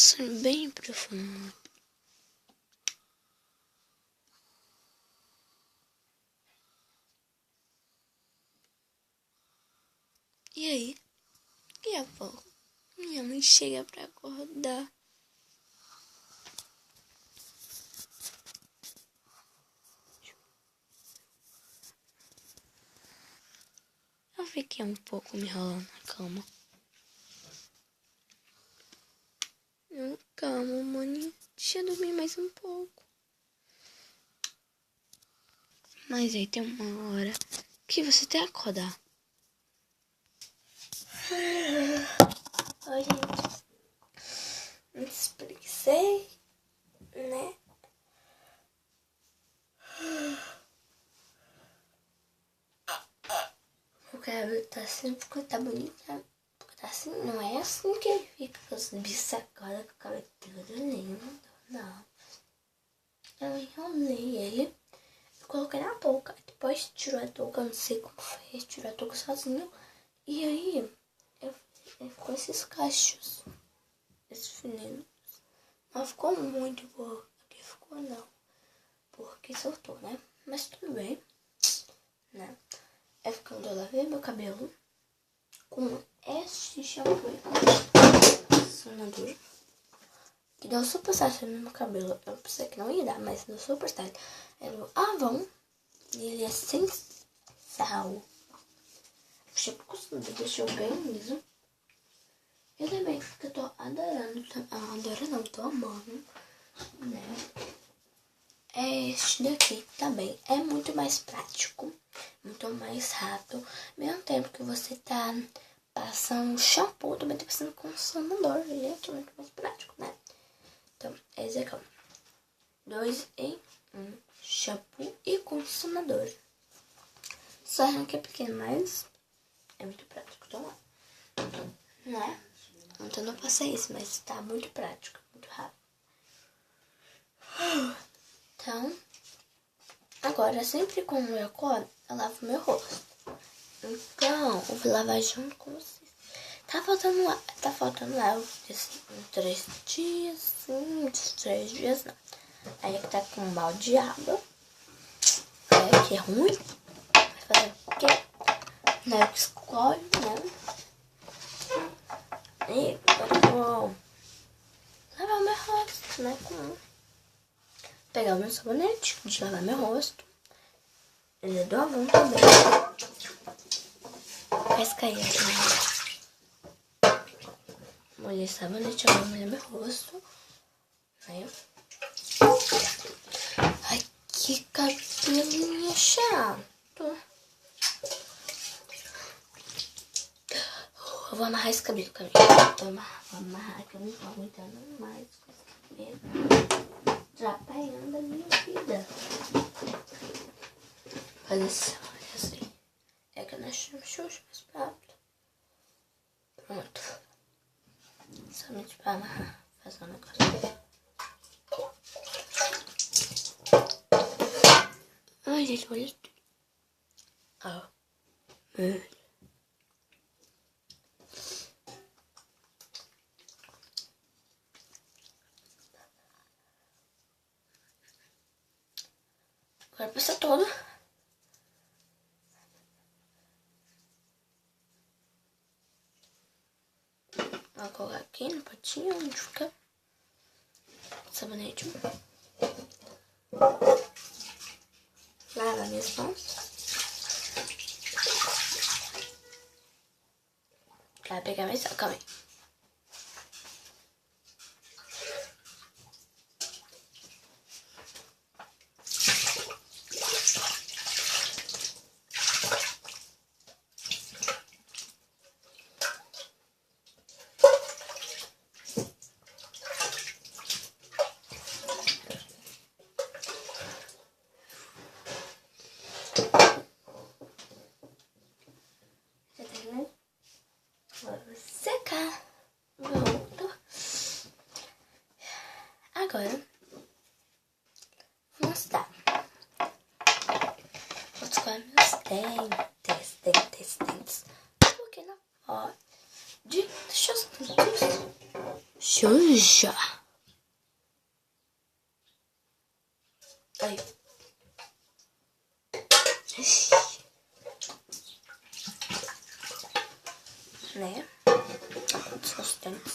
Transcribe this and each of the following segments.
sonho bem profundo. E aí, daqui a pouco, minha mãe chega pra acordar. Eu fiquei um pouco me enrolando na cama. Calma, mãe. Deixa eu dormir mais um pouco. Mas aí tem uma hora que você tem que acordar. Oi, gente. Me espreguicei, né? O cabelo tá assim porque tá bonita. Porque tá assim, não é assim que ele fica com os bissacada com o cabelo todo lindo. Não. Eu enrolei ele. Coloquei na touca, depois tirou a touca, não sei como fez, tirou a touca sozinho. E aí, ficou esses cachos, esses fininhos. Não ficou muito boa, aqui ficou não, porque soltou, né? Mas tudo bem, né? É quando eu lavei meu cabelo com este shampoo condicionador, que deu super certo no meu cabelo. Eu pensei que não ia dar, mas deu super certo. Era o Avon. E ele é sem sal. O shampoo condicionador deixou bem liso. Eu também, porque eu tô adorando. Adorando não, tô amando. Né? Este daqui também é muito mais prático. Muito mais rápido. Ao mesmo tempo que você tá passando shampoo, também tá passando condicionador. Gente, é muito mais prático, né? Então, esse aqui, ó. 2 em 1. Shampoo e condicionador. Só que é pequeno, mas é muito prático. Então, lá. Né? Então, não passei isso, mas tá muito prático. Muito rápido. Então, agora, sempre quando eu acordo, eu lavo meu rosto. Então, eu vou lavar junto com vocês. Tá faltando lá, eu disse, 3 dias, 3 dias não. Aí que tá com um balde de água. Que é ruim. Vai fazer o quê? Não é o que escolhe, né? E agora eu vou lavar meu rosto, né? Pegar o meu sabonete de lavar meu rosto. Ele é do Avon também. Faz cair aqui. Molhei sabonete, agora molhei meu rosto. Aí. Ai, que cabelinho chato. Eu vou amarrar esse cabelo, Vou amarrar que eu não tô aguentando mais com esse cabelo. Atrapalhando a minha vida. Olha só, assim. É que nós temos xuxa mais rápido. Pronto. Somente pra amarrar. Fazer um negócio. Ai, gente, olha tudo. Ó. Agora passa todo. Vou colocar aqui no potinho onde fica sabonete. Lava minhas mãos. Vai pegar mais sal, calma aí. Já terminei? Agora vou secar. suja. Aí. Né? Seus dentes.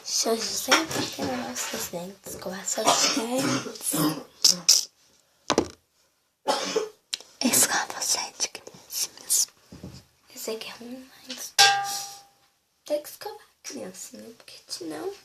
Seus sempre tem nossos dentes. Escovar seus dentes. Escova os dentes, criancinhas. Eu sei que é ruim, mas tem que escovar, criancinha, porque senão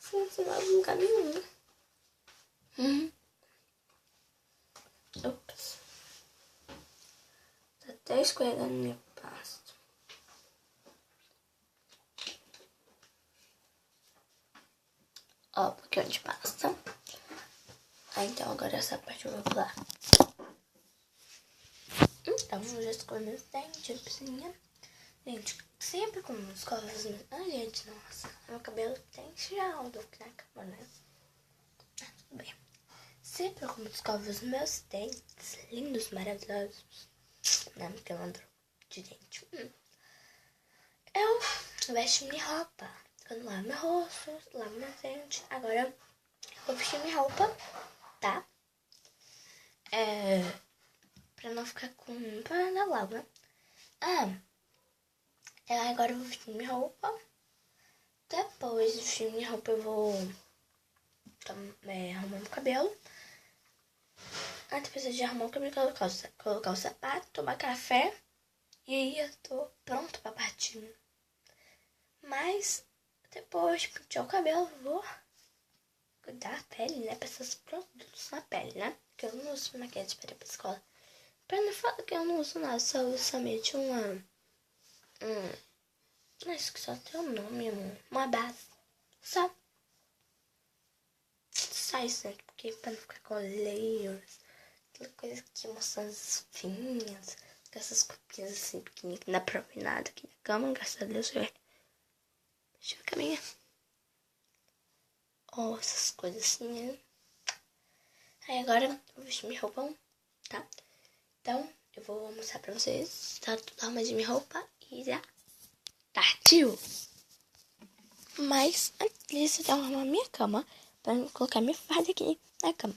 você não vai no caminho. Ops. Tá até escorregando minha pasta. Ó, um pouquinho de pasta. Então agora essa parte eu vou pular. Então, eu já escovo meus dentes, piscininha. Gente, sempre quando eu escovo os meus... Ai, gente, nossa. Meu cabelo tem enxergado aqui na cama, né? Tudo bem. Sempre quando eu escovo os meus dentes, lindos, maravilhosos, né? Porque eu ando de dente. Eu vesto minha roupa. Eu lavo meu rosto, lavo meus dentes. Agora eu vou vestir minha roupa, tá? Pra não ficar com problema logo, né? Agora eu vou vestir minha roupa. Depois de vestir minha roupa eu vou arrumar meu cabelo. Depois de arrumar o cabelo, colocar o sapato, tomar café. E aí eu tô pronto pra partir. Mas depois de pentear o cabelo, eu vou cuidar da pele, né? Passar os produtos na pele, né? Porque eu não uso maquiagem para ir pra escola. Pra não falar que eu não uso nada, só uso somente acho que só tem um nome, uma base. Só isso, né? Porque pra não ficar com olheiros, aquela coisa aqui mostrando as espinhas, com essas copinhas assim pequenininhas, que não dá pra ver nada aqui na cama, graças a Deus. Deixa eu ver a minha. Ó, essas coisas assim, né? Aí agora eu vou vestir minha roupa, tá? Então, eu vou mostrar pra vocês, tá? Tudo arrumadinho minha roupa e já partiu! Mas antes disso, eu tenho que arrumar minha cama pra colocar minha farda aqui na cama.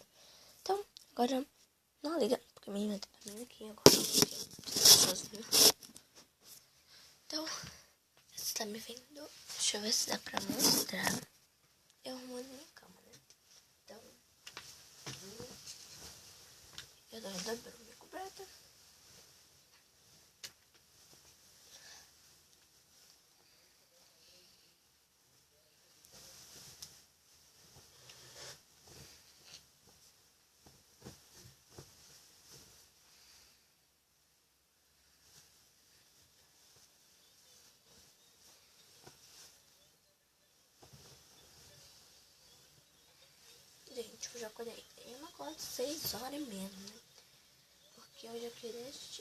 Então, agora não liga, porque a menina tá dormindo aqui agora. Então, você tá me vendo? Deixa eu ver se dá pra mostrar. Eu arrumo minha cama, né? Então, eu dobro minha coberta. Gente, eu já acordei. Eu não acordo 6 horas mesmo, né? Porque hoje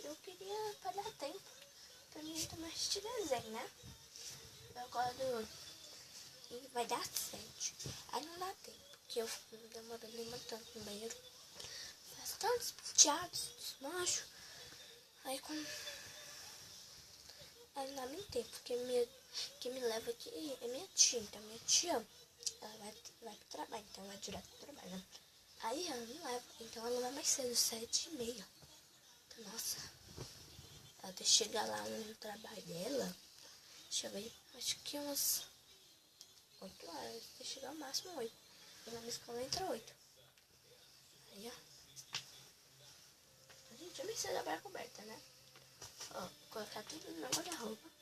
eu queria parar tempo pra mim também assistir desenho, né? Eu acordo e vai dar 7. Aí não dá tempo, porque eu fico demorando uma tanto no banheiro. Faz tantos penteados, desmancho. Aí não dá nem tempo, porque quem me leva aqui é minha tia. Então minha tia, ela vai pro trabalho, então vai direto pro trabalho, né? Aí ela me leva, então ela vai mais cedo, 7h30. Então, nossa, ela tem que chegar lá no trabalho dela, deixa eu ver, acho que umas 8 horas, tem que chegar ao máximo 8. E na minha escola entra 8. Aí, ó. Gente, eu nem sei da coberta, né? Ó, vou colocar tudo no guarda-roupa.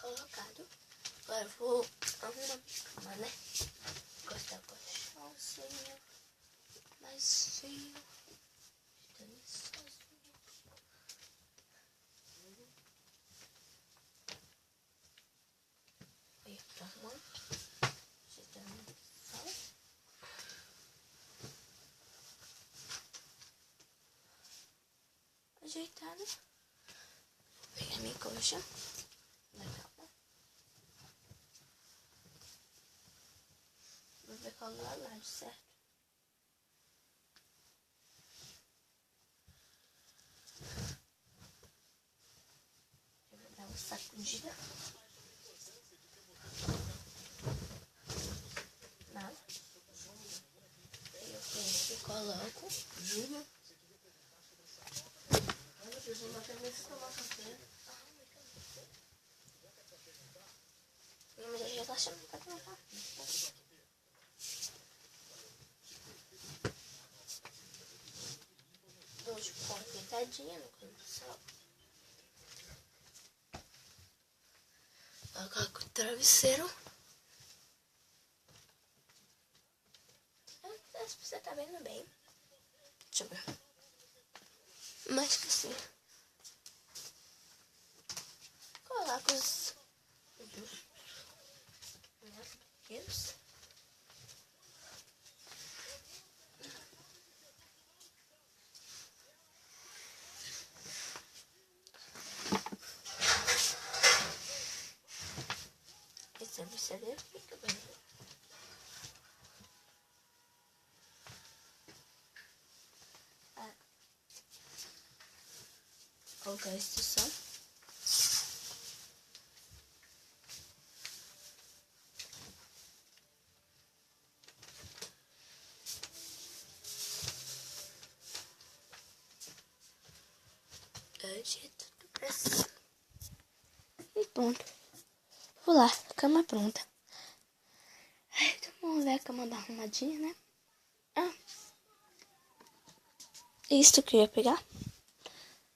Colocado. Agora eu vou arrumar minha cama, né? Cortar o colchãozinho. Mais fino. Aí, tá arrumando. Ajeitada. Vou pegar minha coxa. Legal. colocar o lado, certo? Eu vou dar uma sacudida. Nada. Aí eu pego e coloco. Juro. Olha, eu vou matar meu tomar café. Minha mulher já tá chamando pra tomar café. Hoje com pintadinha no canto. Coloco o travesseiro. Acho que você tá vendo bem. Deixa eu ver. Mais que assim. Coloco os pequenos. Esse travesseiro fica bem. Colocar a instrução. Ajeito tudo pra cima. E pronto. Vou lá, cama pronta. Ai, então vamos ver a cama da arrumadinha, né? Ah, isso que eu ia pegar.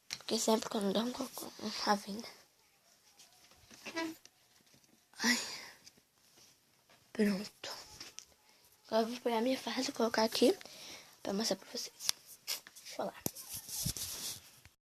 Porque sempre quando dá um cocô, a venda. Ai, pronto. Agora eu vou pegar minha farda e colocar aqui pra mostrar pra vocês. Deixa eu lá.